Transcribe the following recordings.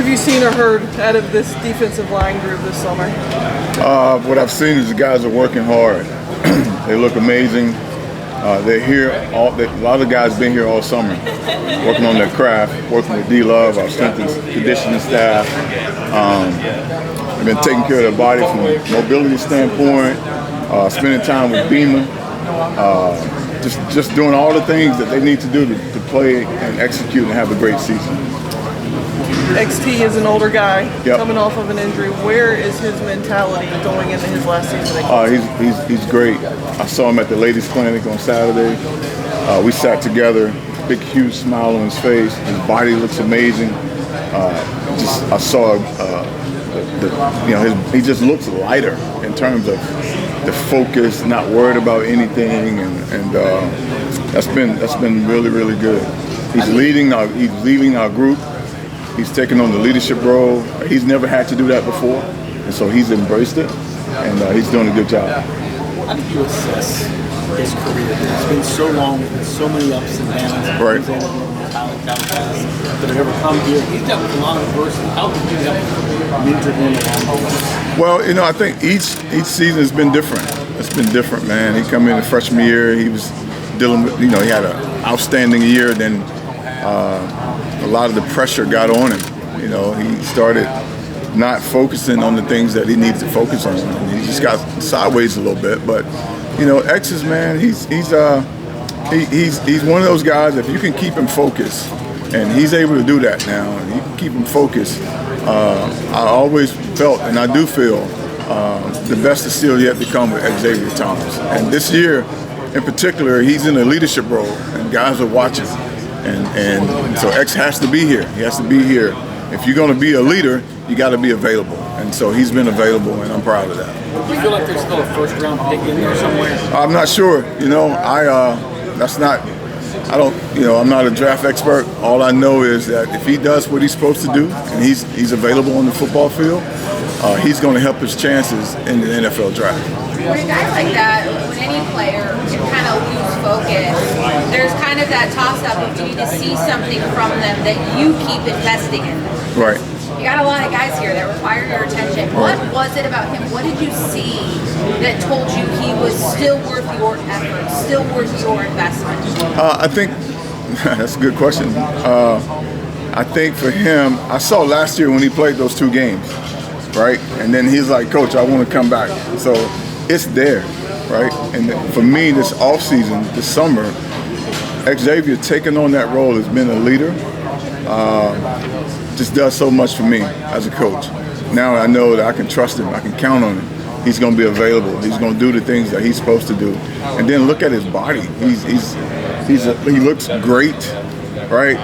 you seen or heard out of this defensive line group this summer? What I've seen is the guys are working hard. They look amazing. They're here. A lot of guys been here all summer, working on their craft, working with D-Love, our strength and conditioning staff. They've been taking care of their body from a mobility standpoint, spending time with Beamer, just doing all the things that they need to do to play and execute and have a great season. XT is an older guy Yep. coming off of an injury. Where is his mentality going into his last season? He's great. I saw him at the ladies' clinic on Saturday. We sat together, big, huge smile on his face. His body looks amazing. I saw, he just looks lighter in terms of the focus, not worried about anything, and that's been really, really good. He's leading our group. He's taken on the leadership role. He's never had to do that before, and so he's embraced it, and he's doing a good job. How do you assess his career? It's been so long, with so many ups and downs. Right. That have ever come here. He's dealt with a lot of adversity. How did you help mentor him along the way? Well, I think each season has been different. It's been different, man. He come in the freshman year, he was dealing with, he had an outstanding year. Then a lot of the pressure got on him. He started not focusing on the things that he needs to focus on. And he just got sideways a little bit. But X's, man, he's one of those guys. If you can keep him focused, and he's able to do that now, and you can keep him focused. I always felt, and I do feel, the best is still yet to come with Xavier Thomas. And this year, in particular, he's in a leadership role, and guys are watching. And so X has to be here. He has to be here. If you're going to be a leader, you got to be available. And so he's been available, and I'm proud of that. Do you feel like there's still a first-round pick in there somewhere? I'm not sure. I'm not a draft expert. All I know is that if he does what he's supposed to do, and he's available on the football field, he's going to help his chances in the NFL draft. When a guy like that, when any player can kind of lose focus, there's kind of that toss-up of do you need to see something from them that you keep investing in them. Right. You got a lot of guys here that require your attention. What was it about him? What did you see that told you he was still worth your effort, still worth your investment? I think that's a good question. I think for him, I saw last year when he played those 2 games, right? And then he's like, Coach, I want to come back. So it's there, right? And for me, this offseason, this summer, Xavier taking on that role has been a leader. Just does so much for me as a coach. Now I know that I can trust him. I can count on him. He's going to be available. He's going to do the things that he's supposed to do. And then look at his body. He looks great, right?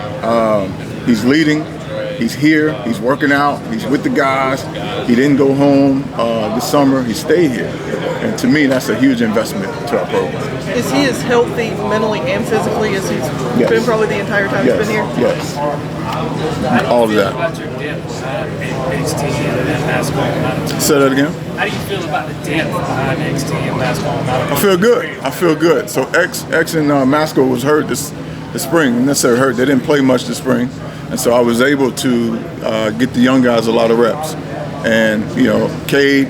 He's leading. He's here. He's working out. He's with the guys. He didn't go home this summer. He stayed here. And to me, that's a huge investment to our program. Is he as healthy mentally and physically as he's been probably the entire time he's been here? Yes. All of that. About your depth behind XT and basketball? Say that again. How do you feel about the depth behind XT and basketball? I feel good. So X and Masco was hurt this spring. Necessarily hurt. They didn't play much this spring, and so I was able to get the young guys a lot of reps. And Cade,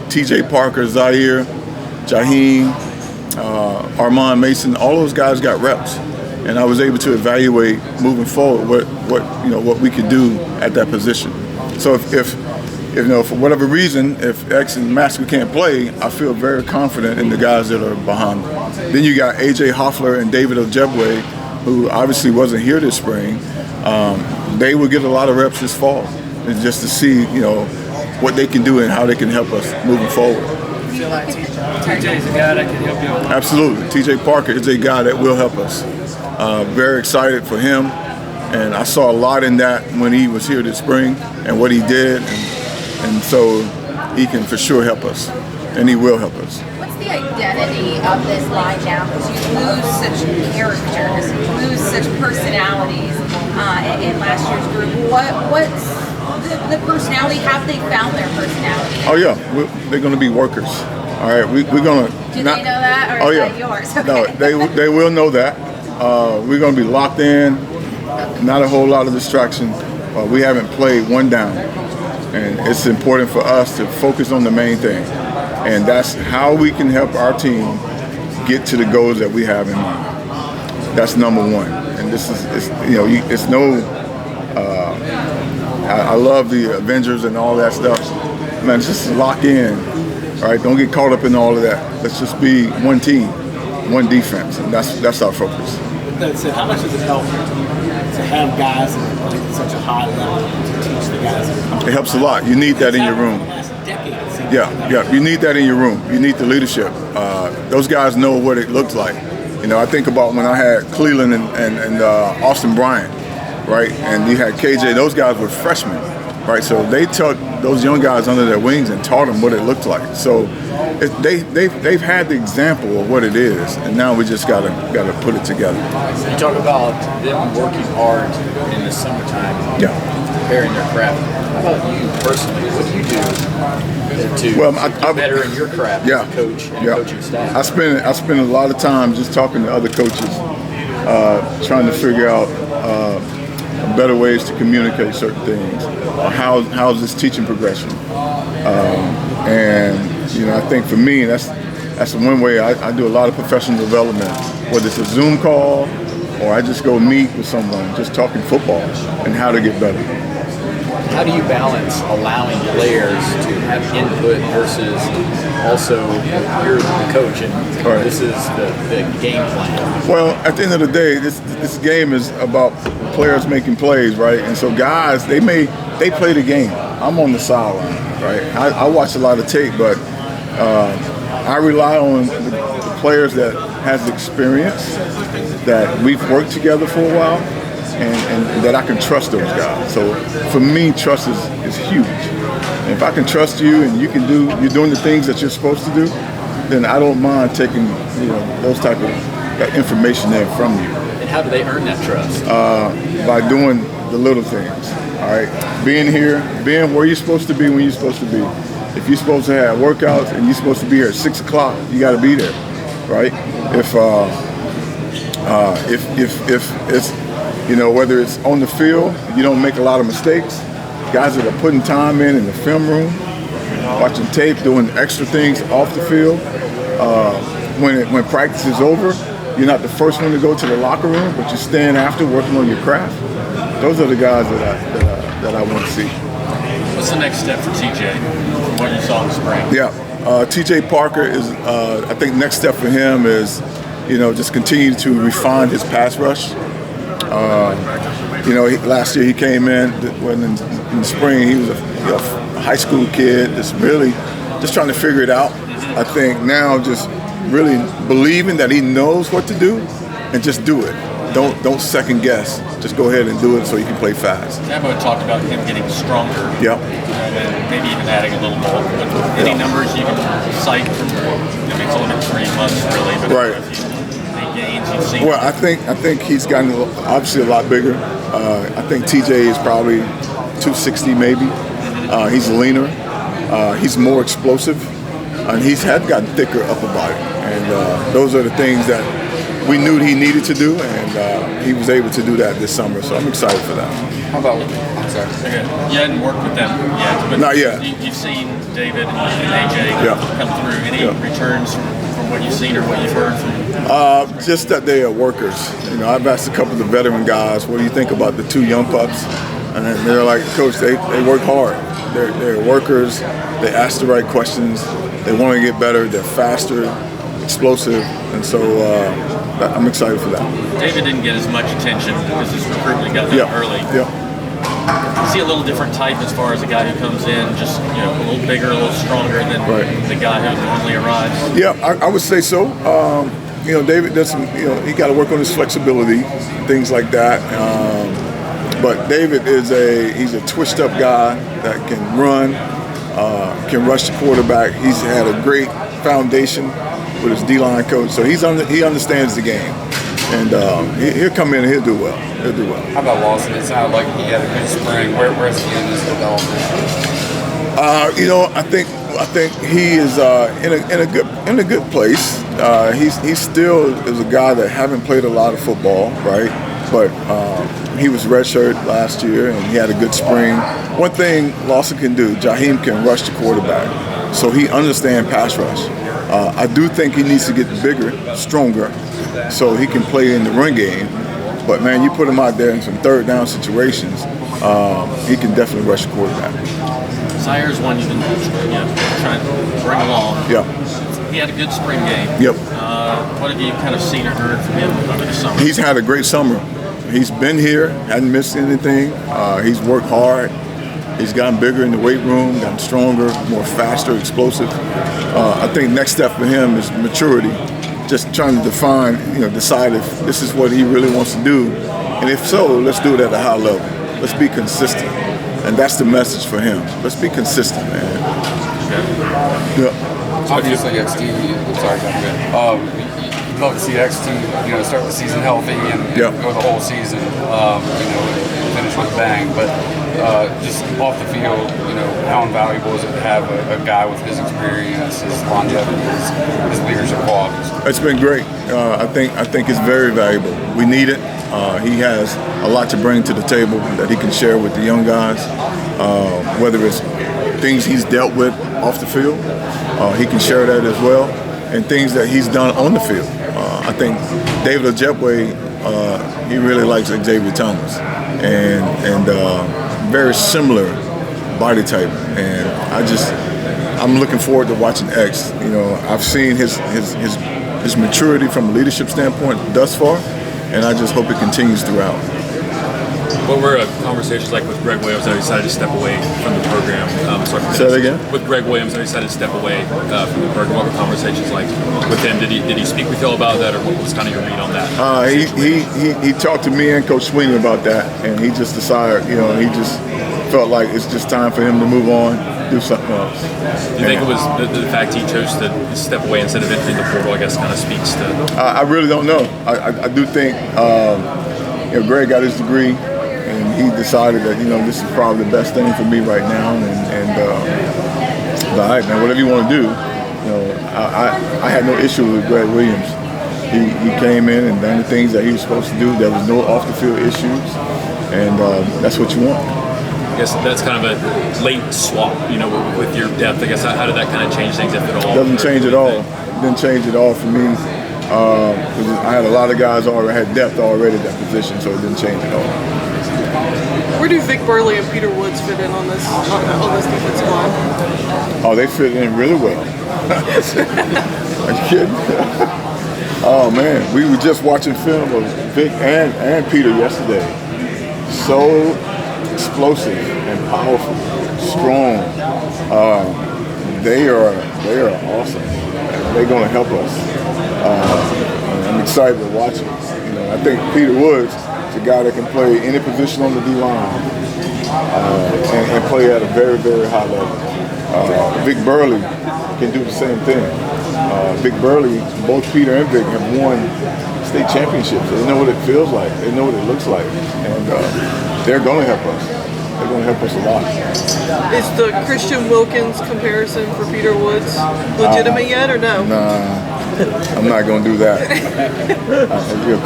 TJ Parker, Zaire, Jaheim, Armand Mason, all those guys got reps. And I was able to evaluate moving forward what we could do at that position. So if for whatever reason, if X and Masco can't play, I feel very confident in the guys that are behind them. Then you got AJ Hoffler and David Ojebwe, who obviously wasn't here this spring. They will get a lot of reps this fall, and just to see what they can do and how they can help us moving forward. You feel like TJ's a guy that can help you a lot? Absolutely. TJ Parker is a guy that will help us. Very excited for him, and I saw a lot in that when he was here this spring and what he did, and so he can for sure help us, and he will help us. What's the identity of this line now? Because you lose such characters, you lose such personalities in last year's group. What's the personality? Have they found their personality? Oh yeah, they're going to be workers. All right, we're going to. Do they know that, or is that yours? Okay. No, they will know that. We're going to be locked in. Not a whole lot of distraction. we haven't played one down. And it's important for us to focus on the main thing. And that's how we can help our team get to the goals that we have in mind. That's number one. And this is, it's no, I love the Avengers and all that stuff. Man, just lock in, all right? Don't get caught up in all of that. Let's just be one team, one defense, and that's our focus. That said, how much does it help to have guys that play at such a high level to teach the guys? It helps a lot. You need that in your room. Yeah, you need that in your room. You need the leadership. Those guys know what it looks like. I think about when I had Cleveland and Austin Bryant, right? And you had KJ. Those guys were freshmen, right? So they took those young guys under their wings and taught them what it looked like. So they've had the example of what it is, and now we just gotta put it together. You talk about them working hard in the summertime, preparing their craft. How about you personally? What do you do to get better in your craft as a coach and coaching staff? I spend a lot of time just talking to other coaches, trying to figure out better ways to communicate certain things. How's this teaching progression? And I think for me, that's one way I do a lot of professional development, whether it's a Zoom call or I just go meet with someone, just talking football and how to get better. How do you balance allowing players to have input versus also you're the coach and this is the game plan? Well, at the end of the day, this game is about players making plays, right? And so guys, they play the game. I'm on the sideline, right? I watch a lot of tape, but I rely on the players that has experience, that we've worked together for a while, and that I can trust those guys. So for me, trust is huge. And if I can trust you and you're doing the things that you're supposed to do, then I don't mind taking those type of information there from you. And how do they earn that trust? By doing the little things. All right, being here, being where you're supposed to be when you're supposed to be. If you're supposed to have workouts and you're supposed to be here at 6 o'clock, you got to be there, right? If it's whether it's on the field, you don't make a lot of mistakes. Guys that are putting time in the film room, watching tape, doing extra things off the field. When practice is over, you're not the first one to go to the locker room, but you're staying after working on your craft. Those are the guys that I want to see. What's the next step for TJ from what you saw in the spring? Yeah, TJ Parker is. I think next step for him is, just continue to refine his pass rush. Last year he came in when in the spring he was a high school kid, just trying to figure it out. I think now just really believing that he knows what to do and just do it. Don't second guess. Just go ahead and do it so you can play fast. Tambo talked about him getting stronger. Yep. And maybe even adding a little more. Any numbers you can cite from? It's only been 3 months really, but right. Any gains you've seen? Well, I think he's gotten obviously a lot bigger. I think TJ is probably 260 maybe. He's leaner. He's more explosive, and he's gotten thicker upper body. And those are the things that we knew he needed to do, and he was able to do that this summer. So I'm excited for that. How about? I'm sorry. Okay. You hadn't worked with them yet, but not yet. You've seen David and AJ come through. Any returns from what you've seen or what you've heard from? Just that they are workers. I've asked a couple of the veteran guys, what do you think about the 2 young pups? And they're like, Coach, they work hard. They're workers. They ask the right questions. They want to get better. They're faster, explosive, and so I'm excited for that. David didn't get as much attention because his recruitment got done early. Yeah. Is he a little different type as far as a guy who comes in, just a little bigger, a little stronger than the guy who normally arrives? Yeah, I would say so. David does some. He got to work on his flexibility, things like that. But David he's a twitched up guy that can run, can rush the quarterback. He's had a great foundation with his D-line coach, so he understands the game, and he'll come in and he'll do well. How about Lawson? It sounded like he had a good spring. Where's he in his development? I think he is in a good place. He still is a guy that haven't played a lot of football, right? but he was redshirt last year, and he had a good spring. One thing Lawson can do, Jaheim can rush the quarterback, so he understands pass rush. I do think he needs to get bigger, stronger, so he can play in the run game. But man, you put him out there in some third down situations, he can definitely rush the quarterback. Zaire's one you've been trying to bring along. Yeah. He had a good spring game. Yep. What have you kind of seen or heard from him over the summer? He's had a great summer. He's been here, hadn't missed anything. He's worked hard. He's gotten bigger in the weight room, gotten stronger, more faster, explosive. I think next step for him is maturity. Just trying to define, decide if this is what he really wants to do. And if so, let's do it at a high level. Let's be consistent. And that's the message for him. Let's be consistent, man. Okay. Yeah. Obviously, XT. Sorry, you'd love to see XT, start the season healthy and go the whole season, finish with a bang. But just off the field, how invaluable is it to have a guy with his experience, his longevity, his leadership qualities? It's been great. I think it's very valuable. We need it. He has a lot to bring to the table that he can share with the young guys, whether it's things he's dealt with off the field, he can share that as well, and things that he's done on the field. I think David Ojebwe, he really likes Xavier Thomas, and very similar body type, and I'm looking forward to watching X. I've seen his maturity from a leadership standpoint thus far, and I just hope it continues throughout. What were conversations like with Greg Williams that he decided to step away from the program? Say that again? With Greg Williams that he decided to step away from the program, what were conversations like with him? Did he speak with you all about that, or what was kind of your read on that? He talked to me and Coach Sweeney about that, and he just decided, he just felt like it's just time for him to move on, do something else. Do you think it was the fact he chose to step away instead of entering the portal, I guess, kind of speaks to? I really don't know. I do think Greg got his degree, and he decided that this is probably the best thing for me right now, and all right, man, whatever you want to do. I had no issue with Greg Williams. He came in and done the things that he was supposed to do. There was no off the field issues, and that's what you want. I guess that's kind of a late swap, with your depth. I guess how did that kind of change things, if at all? Doesn't change at all. It didn't change at all for me. I had a lot of guys already had depth already at that position, so it didn't change at all. Where do Vic Burley and Peter Woods fit in on this defensive line? Oh, they fit in really well. Are you kidding? Oh man, we were just watching film of Vic and Peter yesterday. So explosive and powerful, strong. They are awesome. They're going to help us. I'm excited to watch them. I think Peter Woods is a guy that can play any position on the D-line and play at a very, very high level. Vic Burley can do the same thing. Vic Burley, both Peter and Vic have won state championships. They know what it feels like. They know what it looks like. And they're going to help us. They're going to help us a lot. Is the Christian Wilkins comparison for Peter Woods legitimate yet, or no? Nah, I'm not going to do that.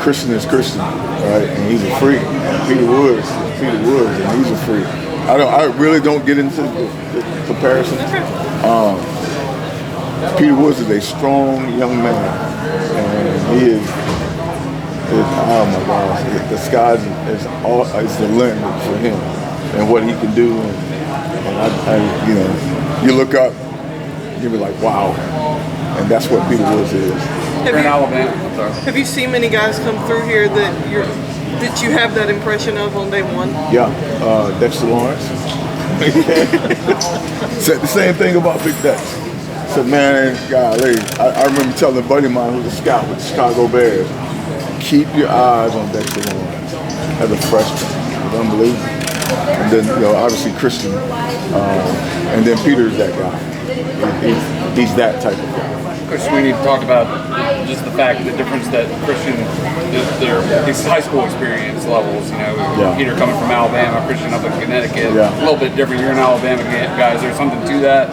Christian is Christian, right? And he's a freak. Peter Woods is Peter Woods, and he's a freak. I really don't get into the comparison. Peter Woods is a strong young man, and he is. Oh my gosh, the sky is the limit for him and what he can do. And you look up, you'll be like, wow, and that's what Peter Woods is. Have you seen many guys come through here that you have that impression of on day one? Yeah, Dexter Lawrence. Said the same thing about Big Dex. Said, man, golly, I remember telling a buddy of mine who was a scout with the Chicago Bears, keep your eyes on Dexter Lawrence as a freshman. It was unbelievable. And then, obviously Christian, and then Peter's that guy. He's that type of guy. Coach Sweeney talked about just the difference that Christian, his high school experience levels, Peter coming from Alabama, Christian up in Connecticut, a little bit different. You're an Alabama guy. Is there something to that?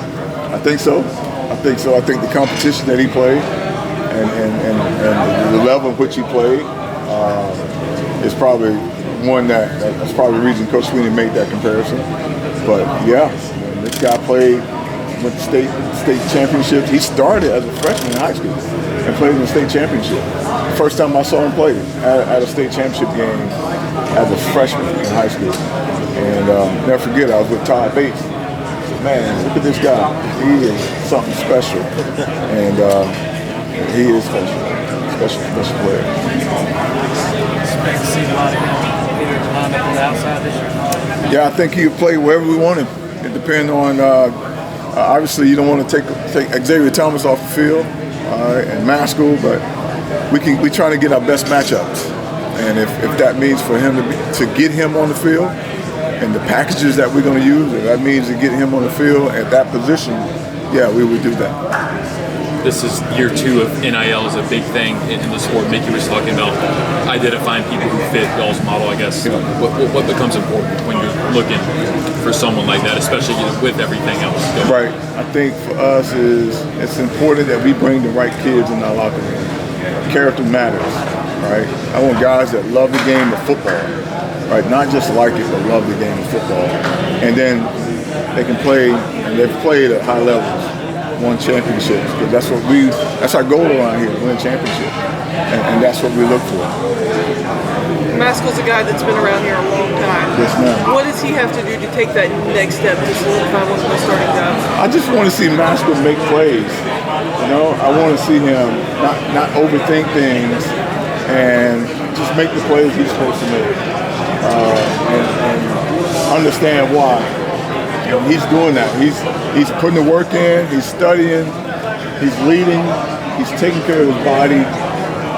I think so. I think the competition that he played and the level in which he played is probably one that's probably the reason Coach Sweeney made that comparison. But yeah, this guy went to state championships. He started as a freshman in high school and played in the state championship. First time I saw him play at a state championship game as a freshman in high school. And never forget, I was with Todd Bates. I said, man, look at this guy. He is something special. And he is special. Special player. Expect to see a lot of him either line up on the outside this year. Yeah, I think he'll play wherever we want him. It depends on, obviously you don't want to take Xavier Thomas off the field and Maskell, but we try to get our best matchups. And if that means for him to get him on the field and the packages that we're going to use, if that means to get him on the field at that position, yeah, we would do that. This is year 2 of NIL is a big thing in the sport. Mickey was talking about identifying people who fit y'all's model, I guess. What becomes important when you're looking for someone like that, especially with everything else going on? Right. I think for us it's important that we bring the right kids in our locker room. Character matters, right? I want guys that love the game of football, right? Not just like it, but love the game of football. And then they can play, and they've played at high levels. Won championships, because that's our goal around here, to win a championship, and that's what we look for. Maskell's a guy that's been around here a long time. Yes, ma'am. What does he have to do to take that next step to solidify one of the starting guys? I just want to see Maskell make plays. You know, I want to see him not overthink things and just make the plays he's supposed to make, and understand why. He's doing that. He's putting the work in. He's studying. He's leading. He's taking care of his body.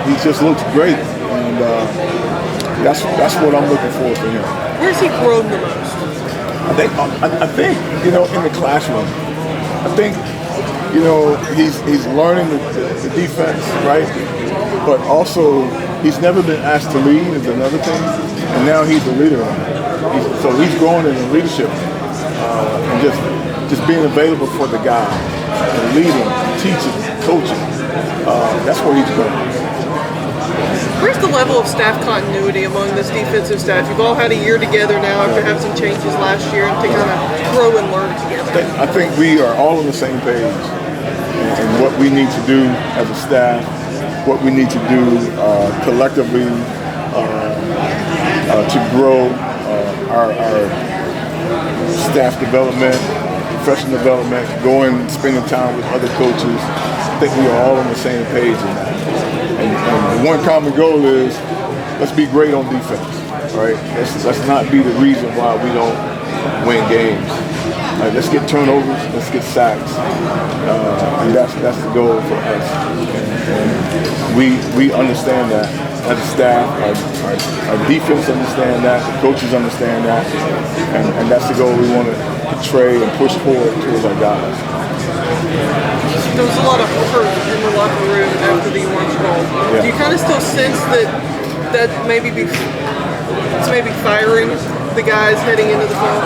He just looks great, and that's what I'm looking for him. Where's he grown the most? I think in the classroom. I think he's learning the defense, right? But also he's never been asked to lead is another thing, and now he's a leader. So he's growing in the leadership. And just being available for the guy, and leading, teaching, coaching. That's where he's going. Where's the level of staff continuity among this defensive staff? You've all had a year together now after having some changes last year and to kind of grow and learn together. I think we are all on the same page and what we need to do as a staff, what we need to do collectively to grow our staff development, professional development, spending time with other coaches. I think we are all on the same page in that. And the one common goal is let's be great on defense, right? Let's not be the reason why we don't win games. Right, let's get turnovers, let's get sacks, and that's the goal for us. And we understand that as a staff, our defense understand that, the coaches understand that, and that's the goal we want to portray and push forward towards our guys. There was a lot of hurt in the locker room after the Orange Bowl. Yeah. Do you kind of still sense that it's maybe firing the guys heading into the fall?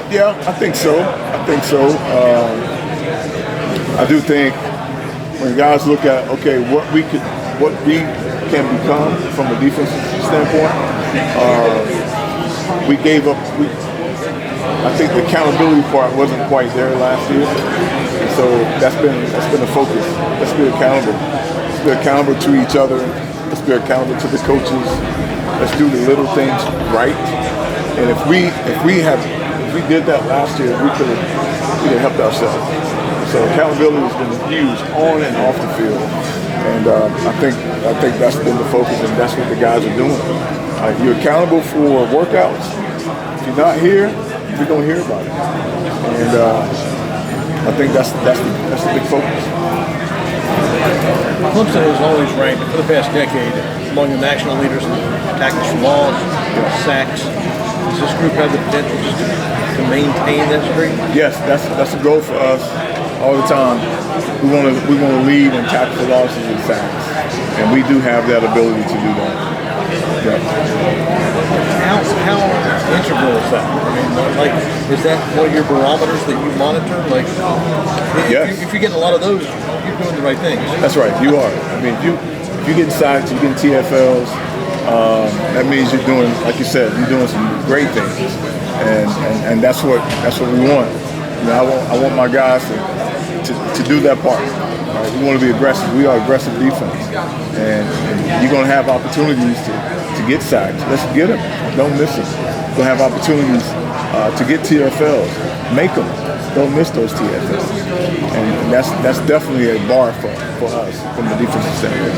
Yeah, I think so. I do think when guys look at what we can become from a defensive standpoint, we gave up. I think the accountability part wasn't quite there last year, and so that's been a focus. Let's be accountable. Let's be accountable to each other. Let's be accountable to the coaches. Let's do the little things right. And if we did that last year, we could have helped ourselves. So accountability has been huge on and off the field, and I think that's been the focus, and that's what the guys are doing. You're accountable for workouts. If you're not here, we don't hear about it, and I think that's the big focus. Clemson has always ranked for the past decade among the national leaders in tackles for loss, sacks. Does this group have the potential just to maintain that streak? Yes, that's a goal for us all the time. We want to lead in tackle for losses and sacks, and we do have that ability to do that. Yeah. How integral is that? I mean, like, is that one of your barometers that you monitor? Like, yes. If you're getting a lot of those, you're doing the right things. That's right, you are. I mean, if you're getting sacks, you're getting TFLs, that means you're doing, like you said, you're doing some great things, and that's what we want. You know, I want my guys to do that part. Right? We want to be aggressive. We are aggressive defense, and you're going to have opportunities to get sacks. Let's get them. Don't miss them. You're going to have opportunities to get TFLs. Make them. Don't miss those TFLs. And that's definitely a bar for us from the defensive standpoint.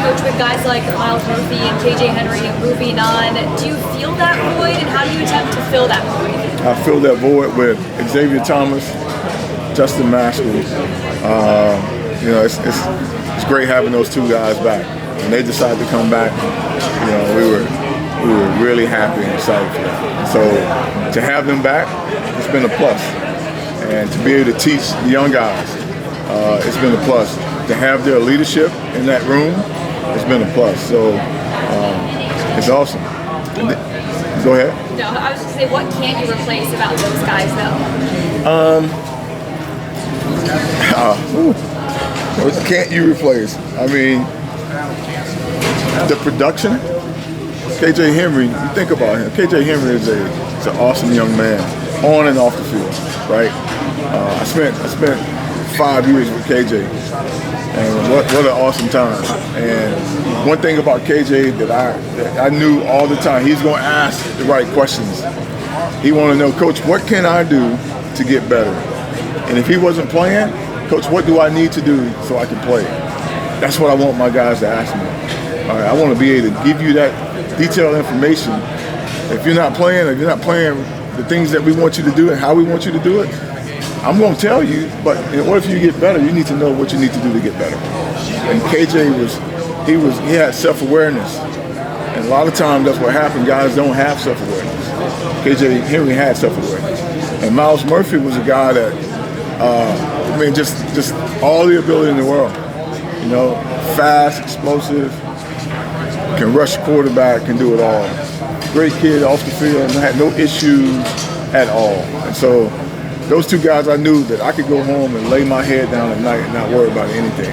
Coach, with guys like Miles Murphy and KJ Henry moving on, do you feel that void, and how do you attempt to fill that void? I fill that void with Xavier Thomas, Justin Maskell. You know, it's great having those two guys back. When they decided to come back, you know, we were really happy and excited for them. And so to have them back, it's been a plus. And to be able to teach the young guys, it's been a plus. To have their leadership in that room, it's been a plus. So it's awesome. Go ahead. No, I was just saying, what can't you replace about those guys, though? What can't you replace? I mean, the production. KJ Henry, you think about him. KJ Henry is an awesome young man, on and off the field, right? I spent 5 years with KJ, and what an awesome time. And one thing about KJ that I knew all the time, he's going to ask the right questions. He wanted to know, Coach, what can I do to get better? And if he wasn't playing, Coach, what do I need to do so I can play? That's what I want my guys to ask me. All right, I want to be able to give you that detailed information. If you're not playing the things that we want you to do and how we want you to do it, I'm going to tell you, but in order for you to get better, you need to know what you need to do to get better. And KJ he had self-awareness. And a lot of times that's what happened. Guys don't have self-awareness. KJ Henry had self-awareness. And Miles Murphy was a guy that, just all the ability in the world. You know, fast, explosive, can rush the quarterback, can do it all. Great kid off the field, had no issues at all. And so those two guys, I knew that I could go home and lay my head down at night and not worry about anything.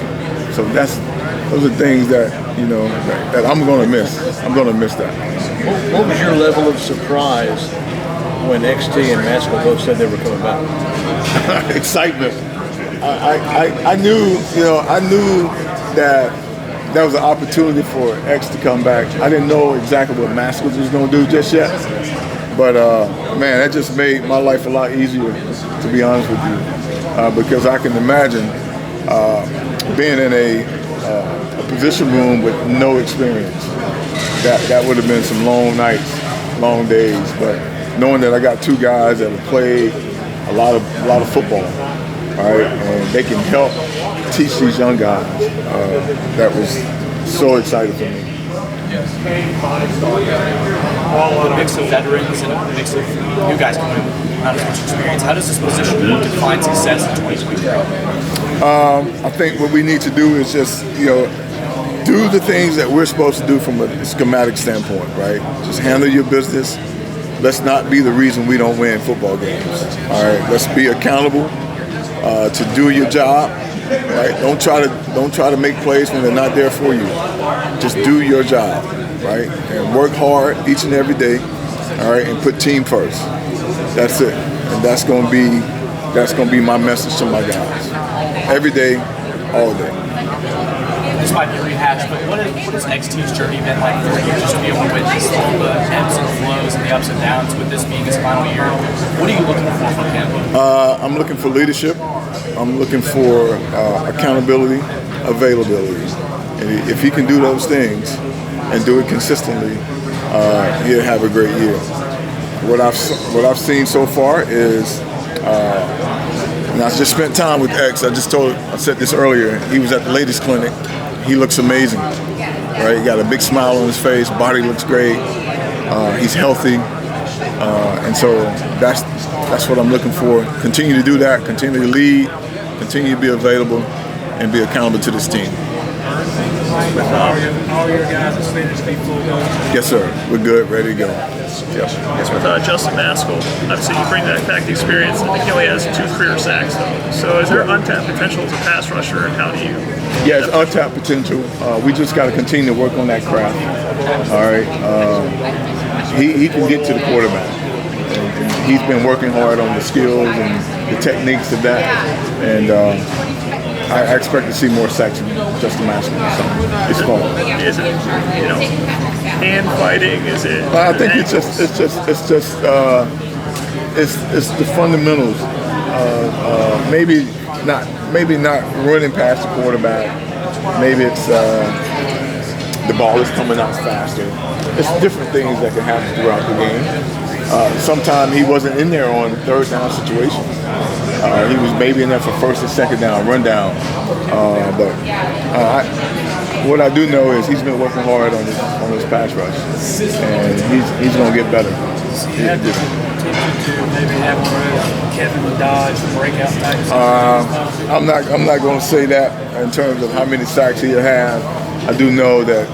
So those are things that, you know, that I'm going to miss. I'm going to miss that. What was your level of surprise when XT and Maskell both said they were coming back? Excitement. I knew that was an opportunity for X to come back. I didn't know exactly what Maskell was going to do just yet. But, man, that just made my life a lot easier, to be honest with you, because I can imagine being in a position room with no experience. That would have been some long nights, long days. But knowing that I got two guys that have played a lot of football, all right, and they can help teach these young guys, that was so exciting for me. A mix of veterans and a mix of new guys coming in, not as much experience. How does this position look to find success in 2023? I think what we need to do is just, do the things that we're supposed to do from a schematic standpoint, right? Just handle your business. Let's not be the reason we don't win football games. All right, let's be accountable to do your job. Right? Don't try to make plays when they're not there for you. Just do your job, right? And work hard each and every day, all right? And put team first. That's it. And that's gonna be my message to my guys. Every day, all day. This might be rehashed, but what has XT's journey been like for you, just to be able to witness all the ebbs and flows and the ups and downs with this being his final year? What are you looking for from him? I'm looking for leadership. I'm looking for accountability, availability. And if he can do those things and do it consistently, he'll have a great year. What I've seen so far is, and I just spent time with X. I said this earlier. He was at the latest clinic. He looks amazing, right? He got a big smile on his face. Body looks great. He's healthy, and so that's what I'm looking for. Continue to do that. Continue to lead. Continue to be available and be accountable to this team. With all your guys slated to be full go? Yes, sir. We're good, ready to go. Yes. Yes, with Justin Maskell, obviously you bring that back the experience. I think he only has 2 career sacks, though. So is there untapped potential as a pass rusher, and how do you? Yeah, it's untapped potential. We just got to continue to work on that craft. All right, he can get to the quarterback. And he's been working hard on the skills and the techniques of that, and I expect to see more sacks from Justin Maskell. So it's fun. Is it, hand fighting? Is it? I think it's the fundamentals. Maybe not running past the quarterback. Maybe it's the ball is coming out faster. It's different things that can happen throughout the game. Sometimes he wasn't in there on third down situations. He was maybe in there for first and second down, run down. But what I do know is he's been working hard on his pass rush, and he's going to get better. Maybe have Kevin Dodge, the breakout type. I'm not going to say that in terms of how many sacks he'll have. I do know that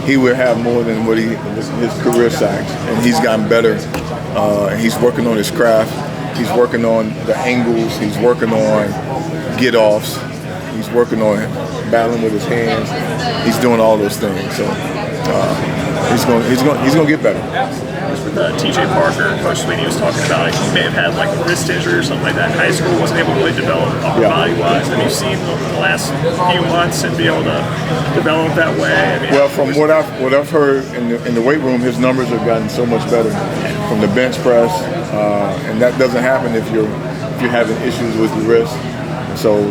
he will have more than what his career sacks, and he's gotten better. And he's working on his craft. He's working on the angles. He's working on get-offs. He's working on battling with his hands. He's doing all those things. So he's going to get better. T.J. Parker, Coach Sweeney was talking about, he may have had like a wrist injury or something like that in high school, wasn't able to really develop upper body-wise. Have you seen the last few months and be able to develop that way? I mean, well, from what I've heard in the weight room, his numbers have gotten so much better from the bench press, and that doesn't happen if you're having issues with your wrist. So,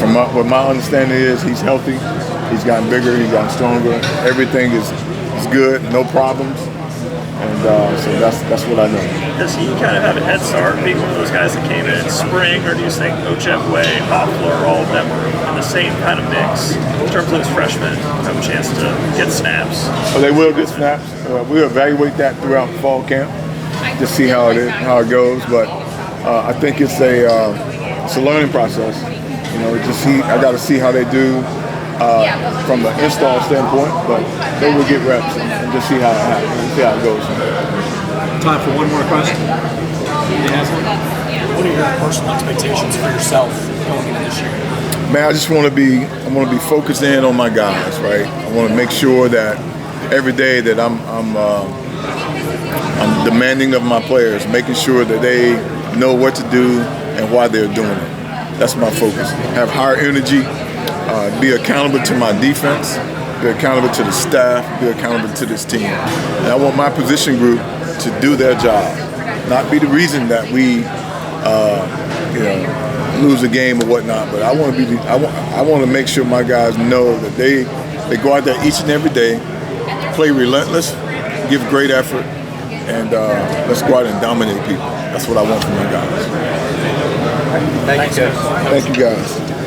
from what my understanding is, he's healthy. He's gotten bigger. He's gotten stronger. Everything is good. No problems. And so that's what I know. Does he kind of have a head start being one of those guys that came in spring, or do you think Ojebwe, Hoffler, all of them were in the same kind of mix in terms of his freshmen have a chance to get snaps? Well, they will get snaps. We'll evaluate that throughout fall camp to see how it goes. But I think it's a learning process. I got to see how they do from the install standpoint, but they will get reps and just see how it goes. Time for one more question. What are your personal expectations for yourself going into this year? Man, I want to be focused in on my guys, right? I want to make sure that every day that I'm demanding of my players, making sure that they know what to do and why they're doing it. That's my focus. Have higher energy, be accountable to my defense, be accountable to the staff, be accountable to this team. And I want my position group to do their job, not be the reason that we lose a game or whatnot. But I want to make sure my guys know that they go out there each and every day, play relentless, give great effort, and let's go out and dominate people. That's what I want from my guys. Thank you, guys. Thank you, guys.